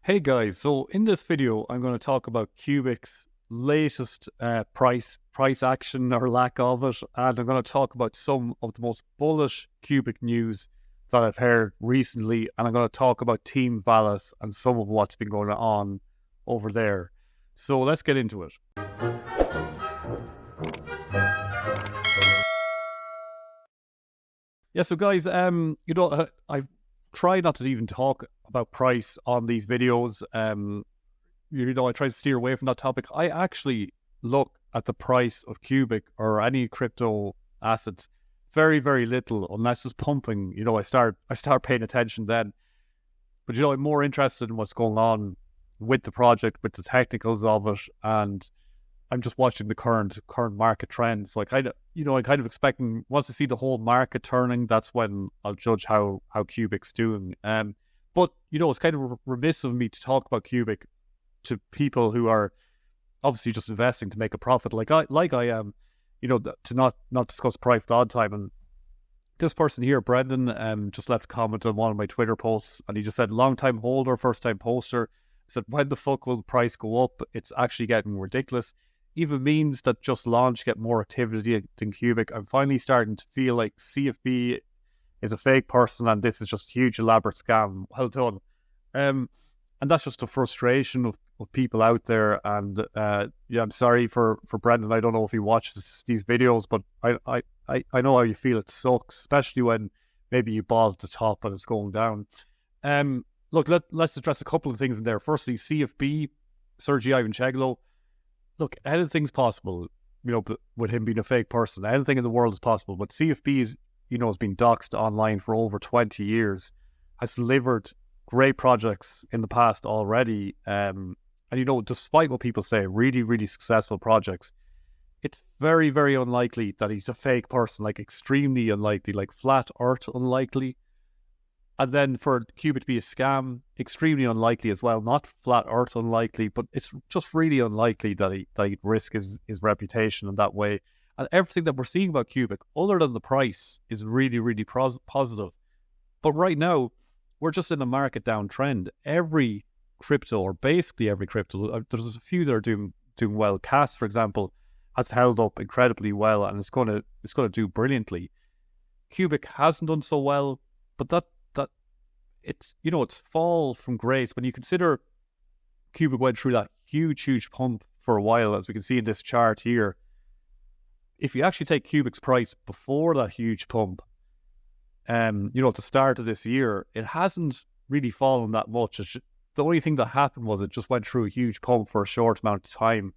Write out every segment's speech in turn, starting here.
Hey guys, so in this video, I'm going to talk about Qubic's latest price action or lack of it, and I'm going to talk about some of the most bullish Qubic news that I've heard recently, and I'm going to talk about Team Valis and some of what's been going on over there. So let's get into it. Yeah, so guys, I try not to even talk about price on these videos. I try to steer away from that topic. I actually look at the price of Qubic or any crypto assets very, very little, unless it's pumping. I start paying attention then. But I'm more interested in what's going on with the project, with the technicals of it, and I'm just watching the current market trends. So I'm kind of expecting, once I see the whole market turning, that's when I'll judge how Qubic's doing. But it's kind of remiss of me to talk about Qubic to people who are obviously just investing to make a profit, like I am. To not discuss price at odd time. And this person here, Brendan, just left a comment on one of my Twitter posts, and he just said, "Long time holder, first time poster." He said, "When the fuck will the price go up? It's actually getting ridiculous. Even memes that just launch get more activity than Qubic. I'm finally starting to feel like CFB is a fake person and this is just a huge elaborate scam." Well done. And that's just the frustration of people out there. And I'm sorry for Brendan. I don't know if he watches these videos, but I know how you feel. It sucks, especially when maybe you bought at the top and it's going down. Look, let's address a couple of things in there. Firstly, CFB, Sergei Ivancheglo. Look, anything's possible, but with him being a fake person, anything in the world is possible. But CFB is, has been doxed online for over 20 years, has delivered great projects in the past already. And despite what people say, really, really successful projects, it's very, very unlikely that he's a fake person, like extremely unlikely, like flat earth unlikely. And then for Qubic to be a scam, extremely unlikely as well. Not flat earth unlikely, but it's just really unlikely that he'd risk his reputation in that way. And everything that we're seeing about Qubic, other than the price, is really, really positive. But right now, we're just in a market downtrend. Every crypto, or basically every crypto, there's a few that are doing well. CAS, for example, has held up incredibly well, and it's going to do brilliantly. Qubic hasn't done so well, but that it's fall from grace. When you consider Qubic went through that huge pump for a while, as we can see in this chart here. If you actually take Qubic's price before that huge pump, at the start of this year, it hasn't really fallen that much. The only thing that happened was it just went through a huge pump for a short amount of time.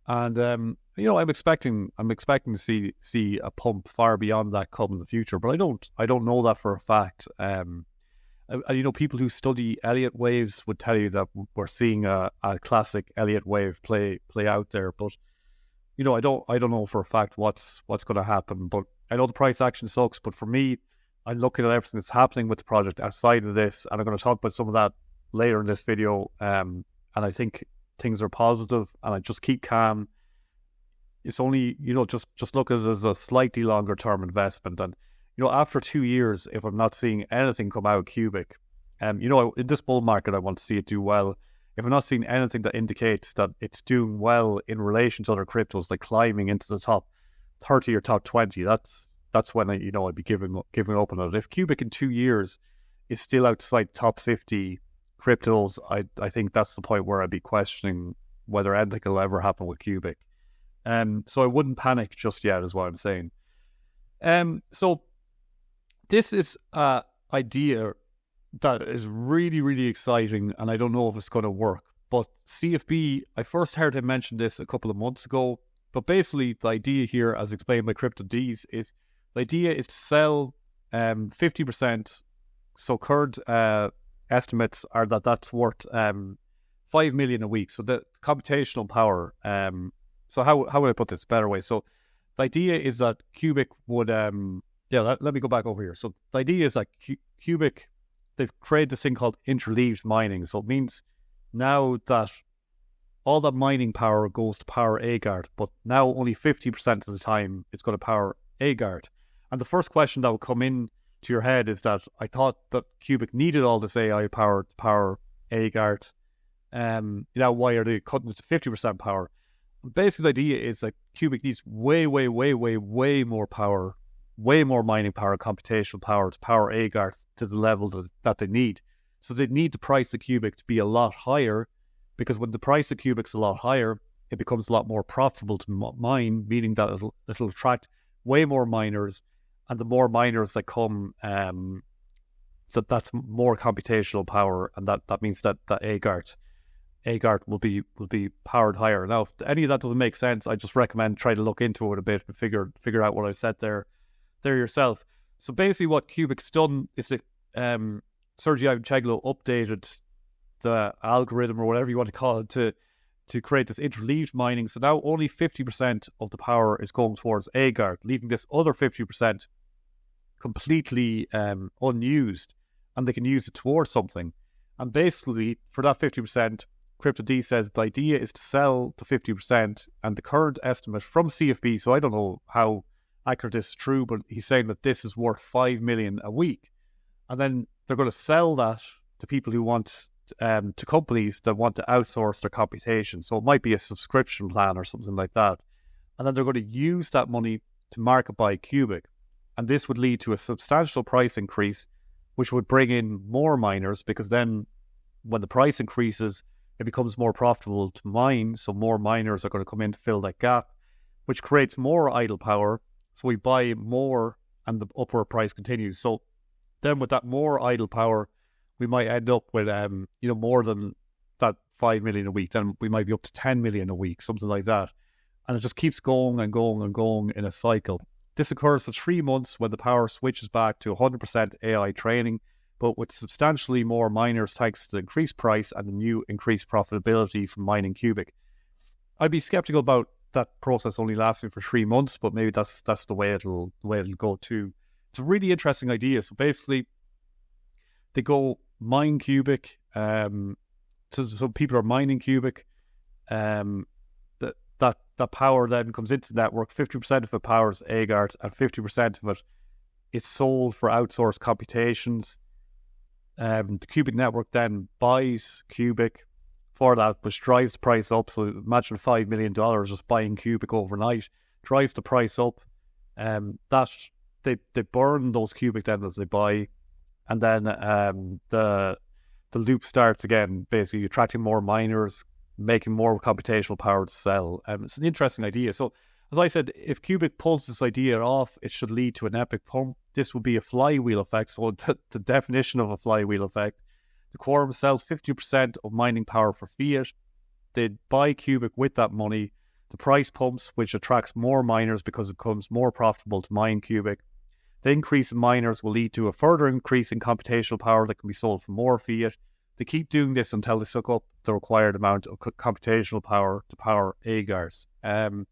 And I'm expecting to see a pump far beyond that come in the future, but I don't know that for a fact. People who study Elliott waves would tell you that we're seeing a classic Elliott wave play out there. But I don't know for a fact what's going to happen. But I know the price action sucks. But for me, I'm looking at everything that's happening with the project outside of this, and I'm going to talk about some of that later in this video. And I think things are positive, and I just keep calm. It's only just look at it as a slightly longer term investment. And after 2 years, if I'm not seeing anything come out of Qubic, in this bull market, I want to see it do well. If I'm not seeing anything that indicates that it's doing well in relation to other cryptos, like climbing into the top 30 or top 20, that's when I'd be giving up on it. If Qubic in 2 years is still outside top 50 cryptos, I think that's the point where I'd be questioning whether anything will ever happen with Qubic. So I wouldn't panic just yet, is what I'm saying. So this is an idea that is really, really exciting, and I don't know if it's going to work. But CFB, I first heard him mention this a couple of months ago. But basically, the idea here, as explained by CryptoDees, is the idea is to sell 50%. So current estimates are that that's worth 5 million a week. So the computational power. So how would I put this a better way? So the idea is that Qubic would let me go back over here. So the idea is that Qubic, they've created this thing called interleaved mining. So it means now that all that mining power goes to power Agard, but now only 50% of the time it's going to power Agard. And the first question that would come in to your head is that I thought that Qubic needed all this AI power to power Agard, Why are they cutting it to 50% power? Basically, the idea is that Qubic needs way more power, way more mining power, computational power to power Agart to the level that they need. So they need the price of Qubic to be a lot higher, because when the price of Qubic's a lot higher, it becomes a lot more profitable to mine, meaning that it'll attract way more miners, and the more miners that come, that's more computational power, and that means that Agart will be powered higher. Now, if any of that doesn't make sense, I just recommend try to look into it a bit and figure out what I said there yourself. So basically, what Qubic's done is that Sergei Ivancheglo updated the algorithm, or whatever you want to call it, to create this interleaved mining. So now only 50% of the power is going towards Agart, leaving this other 50% completely unused, and they can use it towards something. And basically, for that 50%, CryptoD says the idea is to sell the 50%, and the current estimate from CFB, so I don't know how accurate this is true, but he's saying that this is worth $5 million a week. And then they're going to sell that to people who want, to companies that want to outsource their computation. So it might be a subscription plan or something like that. And then they're going to use that money to market buy Qubic. And this would lead to a substantial price increase, which would bring in more miners, because then when the price increases, it becomes more profitable to mine. So more miners are going to come in to fill that gap, which creates more idle power. So we buy more and the upward price continues. So then with that more idle power, we might end up with, more than that 5 million a week. Then we might be up to 10 million a week, something like that. And it just keeps going and going and going in a cycle. This occurs for 3 months when the power switches back to 100% AI training, but with substantially more miners thanks to the increased price and the new increased profitability from mining Qubic. I'd be skeptical about that process only lasting for 3 months, but maybe that's the way it'll go too. It's a really interesting idea. So basically, they go mine Qubic. So people are mining Qubic. That power then comes into the network. 50% of it powers Agart, and 50% of it is sold for outsourced computations. The Qubic network then buys Qubic for that, which drives the price up. So imagine $5 million just buying Qubic overnight, drives the price up. That they burn those Qubic then as they buy, and then the loop starts again, basically attracting more miners, making more computational power to sell. It's an interesting idea. So, as I said, if Qubic pulls this idea off, it should lead to an epic pump. This would be a flywheel effect. So, the definition of a flywheel effect: the Quorum sells 50% of mining power for fiat. They buy Qubic with that money. The price pumps, which attracts more miners because it becomes more profitable to mine Qubic. The increase in miners will lead to a further increase in computational power that can be sold for more fiat. They keep doing this until they suck up the required amount of computational power to power Agars. And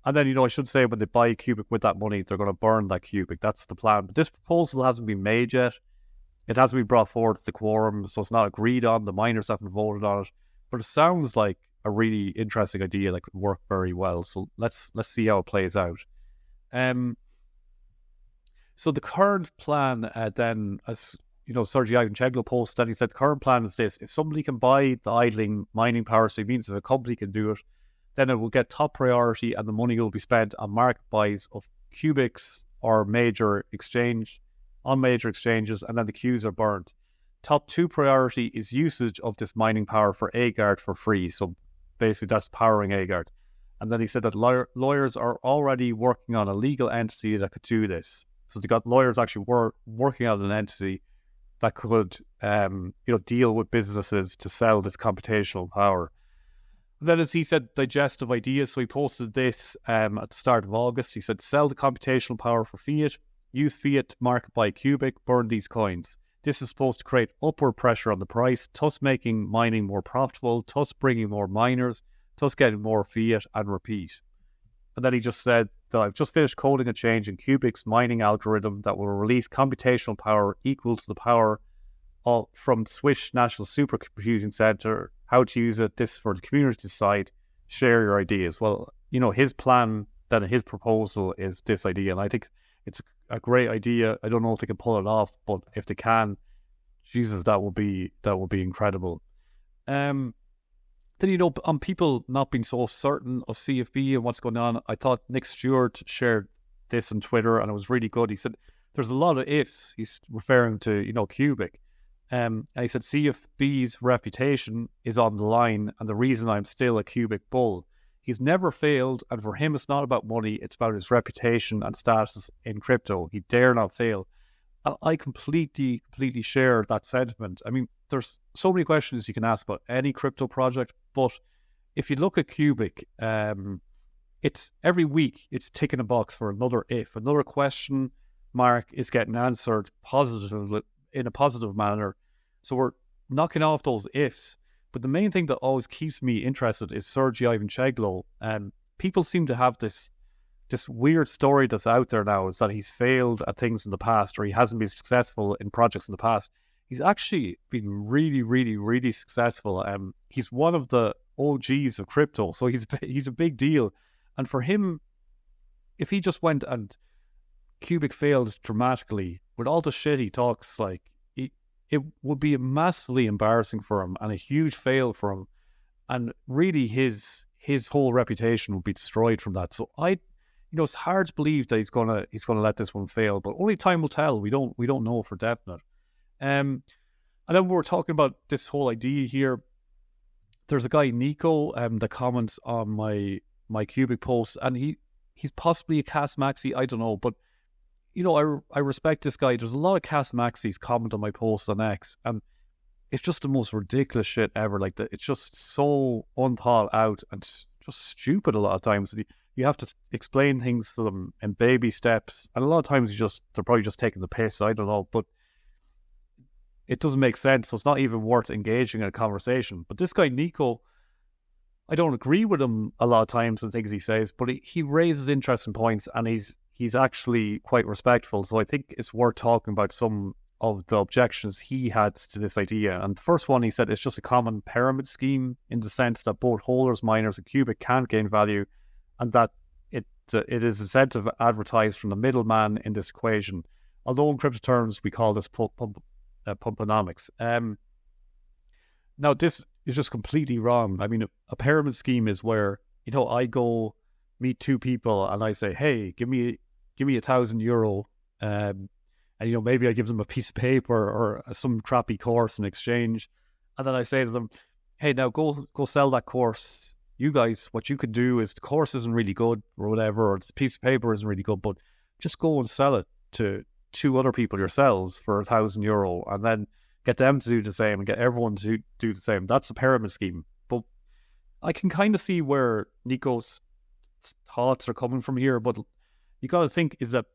then, I should say, when they buy Qubic with that money, they're going to burn that Qubic. That's the plan. But this proposal hasn't been made yet. It hasn't been brought forward to the Quorum, so it's not agreed on. The miners haven't voted on it. But it sounds like a really interesting idea that could work very well. So let's see how it plays out. So the current plan then, as Sergei Ivancheglo posted, and he said the current plan is this: if somebody can buy the idling mining power, so it means if a company can do it, then it will get top priority, and the money will be spent on market buys of Qubics or major exchanges, and then the queues are burned. Top 2 priority is usage of this mining power for Agart for free. So basically that's powering Agart. And then he said that lawyers are already working on a legal entity that could do this. So they got lawyers actually working on an entity that could deal with businesses to sell this computational power. And then, as he said, digestive ideas. So he posted this at the start of August. He said, sell the computational power for fiat, use fiat to market buy Qubic, burn these coins. This is supposed to create upward pressure on the price, thus making mining more profitable, thus bringing more miners, thus getting more fiat, and repeat. And then he just said that I've just finished coding a change in Qubic's mining algorithm that will release computational power equal to the power from Swiss National Supercomputing Center. How to use it, this for the community side, share your ideas. Well, his plan, then his proposal is this idea, and I think it's a great idea. I don't know if they can pull it off, but if they can, Jesus, that will be incredible. Then, on people not being so certain of CFB and what's going on, I thought Nick Stewart shared this on Twitter, and it was really good. He said, there's a lot of ifs. He's referring to, Qubic. And he said, CFB's reputation is on the line, and the reason I'm still a Qubic bull. He's never failed, and for him, it's not about money. It's about his reputation and status in crypto. He dare not fail. And I completely share that sentiment. I mean, there's so many questions you can ask about any crypto project, but if you look at Qubic, it's every week it's ticking a box for another if. Another question mark is getting answered positively in a positive manner. So we're knocking off those ifs. But the main thing that always keeps me interested is Sergey Ivancheglo. People seem to have this weird story that's out there now, is that he's failed at things in the past, or he hasn't been successful in projects in the past. He's actually been really successful. He's one of the OGs of crypto, so he's a big deal. And for him, if he just went and Qubic failed dramatically with all the shit he talks, like it would be massively embarrassing for him and a huge fail for him, and really his whole reputation would be destroyed from that. So it's hard to believe that he's gonna let this one fail, but only time will tell. We don't know for definite. And then we're talking about this whole idea here. There's a guy, Nico, that comments on my Qubic post, and he's possibly a Cas Maxi, I don't know, but I respect this guy. There's a lot of Cas Maxis comment on my posts on X, and it's just the most ridiculous shit ever. Like that, it's just so unthought out and just stupid a lot of times. You have to explain things to them in baby steps, and a lot of times they're probably just taking the piss. I don't know, but it doesn't make sense, so it's not even worth engaging in a conversation. But this guy Nico, I don't agree with him a lot of times and things he says, but he raises interesting points, and he's actually quite respectful. So I think it's worth talking about some of the objections he had to this idea. And the first one, he said, it's just a common pyramid scheme in the sense that both holders, miners, and Qubic can't gain value, and that it is incentive advertised from the middleman in this equation. Although in crypto terms, we call this Pumpanomics. Now, this is just completely wrong. I mean, a pyramid scheme is where, I go meet two people and I say, hey, give me €1,000, and maybe I give them a piece of paper or some crappy course in exchange, and then I say to them, hey, now go sell that course. You guys, what you could do is, the course isn't really good or whatever, or this piece of paper isn't really good, but just go and sell it to two other people yourselves for €1,000, and then get them to do the same and get everyone to do the same. That's a pyramid scheme. But I can kind of see where Nico's thoughts are coming from here, but you got to think is that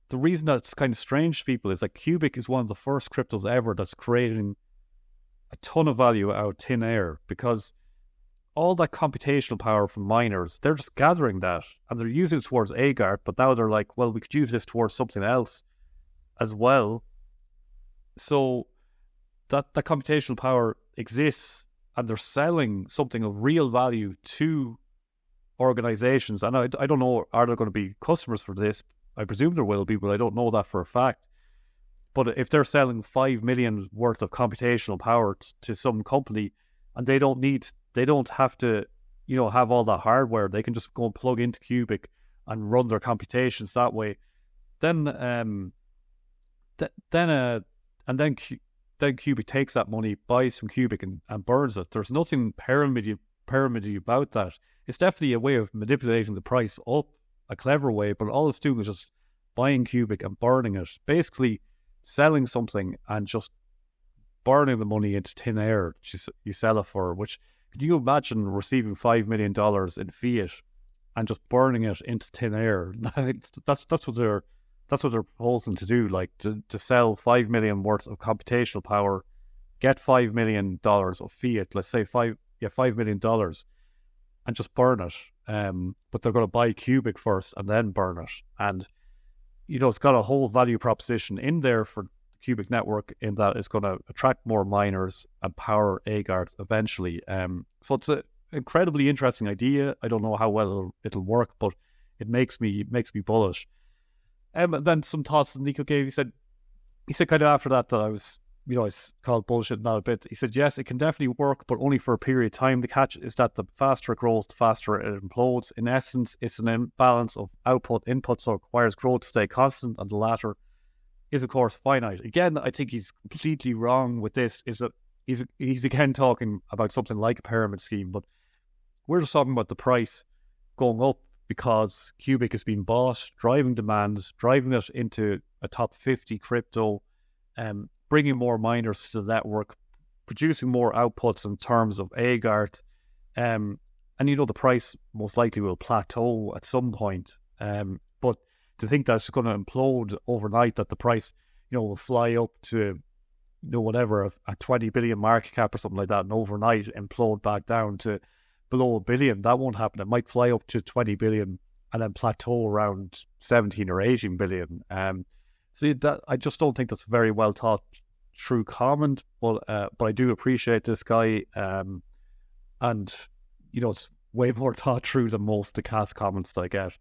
the reason that it's kind of strange to people is that Qubic is one of the first cryptos ever that's creating a ton of value out of thin air, because all that computational power from miners, they're just gathering that and they're using it towards Agart, but now they're like, well, we could use this towards something else as well. So that computational power exists, and they're selling something of real value to organizations. And I don't know, are there going to be customers for this? I presume there will be, but I don't know that for a fact. But if they're selling 5 million worth of computational power to some company, and they don't have to, have all that hardware, they can just go and plug into Qubic and run their computations that way. Then Qubic takes that money, buys some Qubic and burns it. There's nothing pyramidy about that. It's definitely a way of manipulating the price up, a clever way, but all it's doing is just buying Qubic and burning it. Basically selling something and just burning the money into thin air you sell it for, which, could you imagine receiving $5 million in fiat and just burning it into thin air? That's what they're proposing to do, like to sell 5 million worth of computational power, get $5 million of fiat, let's say $5 million, and just burn it. But they're going to buy Qubic first and then burn it. And, it's got a whole value proposition in there for the Qubic network, in that it's going to attract more miners and power Agart eventually. So it's an incredibly interesting idea. I don't know how well it'll work, but it makes me bullish. And then some thoughts that Nico gave. He said kind of after that I was it's called bullshit not a bit. He said, yes, it can definitely work, but only for a period of time. The catch is that the faster it grows, the faster it implodes. In essence, it's an imbalance of input, so it requires growth to stay constant, and the latter is, of course, finite. Again, I think he's completely wrong with this, is that he's again talking about something like a pyramid scheme, but we're just talking about the price going up because Qubic has been bought, driving demand, driving it into a top 50 crypto, bringing more miners to the network, producing more outputs in terms of AGART, and the price most likely will plateau at some point. But to think that it's going to implode overnight, that the price, will fly up to, whatever, a 20 billion market cap or something like that, and overnight implode back down to below $1 billion, that won't happen. It might fly up to 20 billion and then plateau around 17 or 18 billion. That I just don't think that's a very well thought through comment, but I do appreciate this guy, and it's way more thought through than most of the cast comments that I get.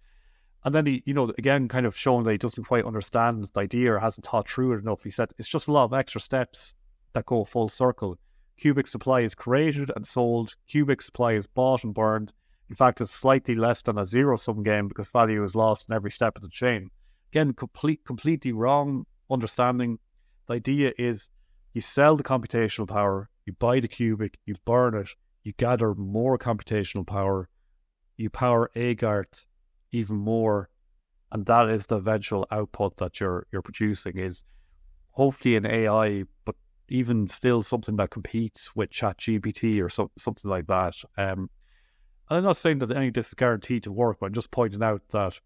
And then he, again, kind of showing that he doesn't quite understand the idea or hasn't thought through it enough. He said it's just a lot of extra steps that go full circle. Qubic supply is created and sold. Qubic supply is bought and burned. In fact, it's slightly less than a zero-sum game because value is lost in every step of the chain. Again, completely wrong understanding. The idea is you sell the computational power, you buy the Qubic, you burn it, you gather more computational power, you power AGART even more, and that is the eventual output that you're producing, is hopefully an AI, but even still something that competes with ChatGPT or something like that. And I'm not saying that any of this is guaranteed to work, but I'm just pointing out that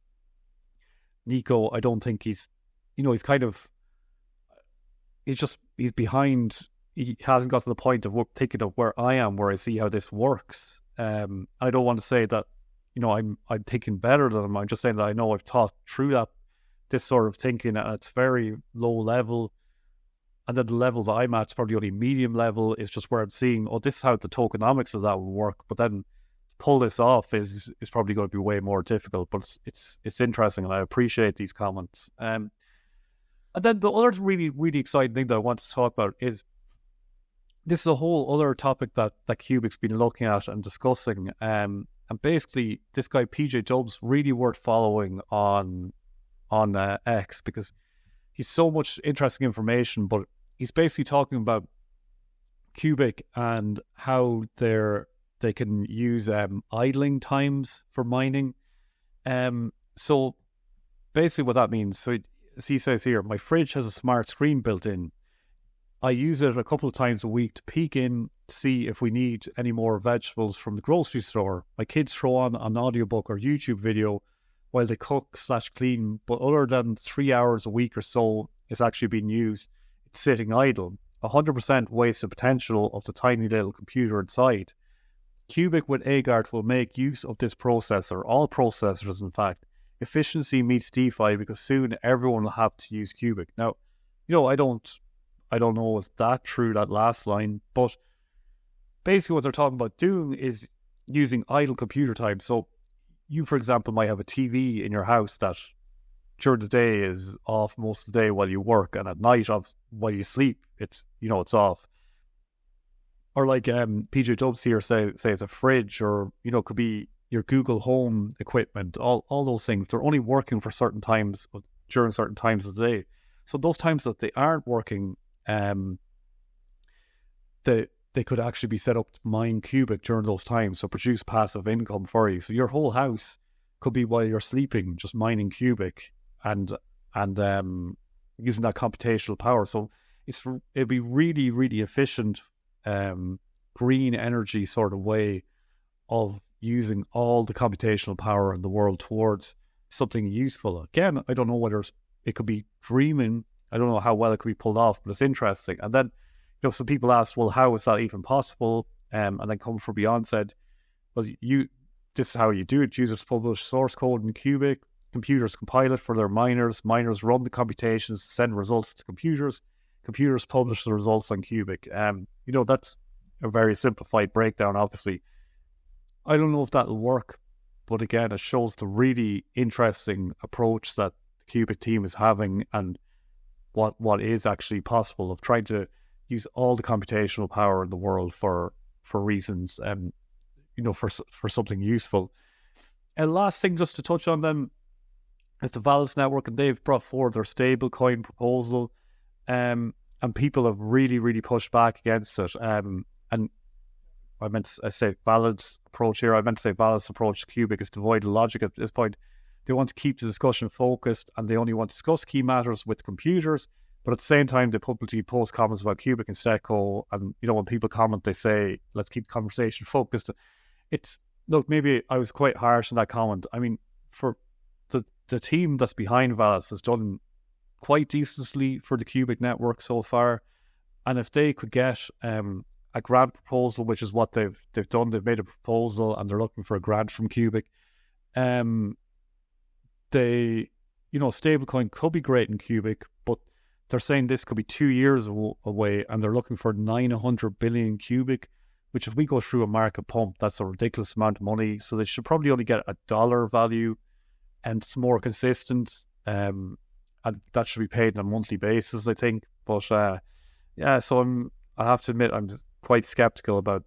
Nico, I don't think he's behind. He hasn't got to the point of thinking of where I am, where I see how this works. I don't want to say that, I'm thinking better than him. I'm just saying that I know I've thought through this sort of thinking, and it's very low level. And then the level that I'm at is probably only medium level. Is just where I'm seeing, this is how the tokenomics of that will work. But then pull this off is probably going to be way more difficult. But it's interesting, and I appreciate these comments. And then the other really, really exciting thing that I want to talk about is this is a whole other topic that Qubic's been looking at and discussing. And basically, this guy PJ Dub's really worth following on X, because he's so much interesting information. But he's basically talking about Qubic and how they can use idling times for mining. So basically what that means, so he says here, my fridge has a smart screen built in. I use it a couple of times a week to peek in to see if we need any more vegetables from the grocery store. My kids throw on an audiobook or YouTube video while they cook/clean, but other than 3 hours a week or so it's actually being used, it's sitting idle. 100% wasted potential of the tiny little computer inside. Qubic with AGART will make use of this processor, all processors in fact. Efficiency meets DeFi because soon everyone will have to use Qubic. Now, I don't know is that true, that last line, but basically what they're talking about doing is using idle computer time. So you, for example, might have a TV in your house that during the day is off most of the day while you work, and at night while you sleep, it's off. Or like PJ Dubs here say it's a fridge, or could be your Google Home equipment. All those things, they're only working for certain times during certain times of the day. So those times that they aren't working, they could actually be set up to mine Qubic during those times, so produce passive income for you. So your whole house could be, while you're sleeping, just mining Qubic and using that computational power. So it'd be really, really efficient, green energy sort of way of using all the computational power in the world towards something useful. Again, I don't know whether it could be dreaming. I don't know how well it could be pulled off, but it's interesting. And then, some people asked, well, how is that even possible? And then Come From Beyond said, well, this is how you do it. Users publish source code in Qubic. Computers compile it for their miners. Miners run the computations, send results to computers. Computers publish the results on Qubic. That's a very simplified breakdown, obviously. I don't know if that'll work, but again, it shows the really interesting approach that the Qubic team is having, and what is actually possible of trying to use all the computational power in the world for reasons, for something useful. And last thing, just to touch on them, is the Val Network, and they've brought forward their stablecoin proposal, and people have really, really pushed back against it. And I say valid approach here. I meant to say valid approach to Qubic is devoid of logic at this point. They want to keep the discussion focused, and they only want to discuss key matters with computers. But at the same time, they publicly post comments about Qubic and Stecco. And when people comment, they say, "Let's keep the conversation focused." Look, maybe I was quite harsh in that comment. I mean, for the team that's behind Valis has done quite decently for the Qubic network so far, and if they could get a grant proposal, which is what they've done, they've made a proposal and they're looking for a grant from Qubic. Stablecoin could be great in Qubic, but they're saying this could be 2 years away, and they're looking for 900 billion Qubic, which if we go through a market pump, that's a ridiculous amount of money. So they should probably only get $1 value, and it's more consistent. And that should be paid on a monthly basis, I think. But so I have to admit, I'm quite skeptical about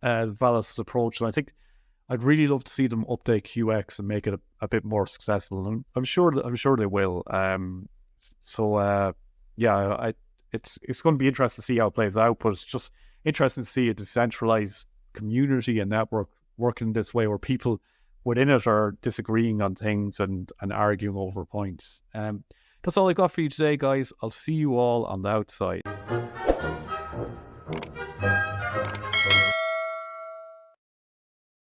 Valis' approach, and I think I'd really love to see them update QX and make it a bit more successful. And I'm sure they will. It's going to be interesting to see how it plays out. But it's just interesting to see a decentralized community and network working this way, where people within it are disagreeing on things and arguing over points. That's all I got for you today, guys. I'll see you all on the outside.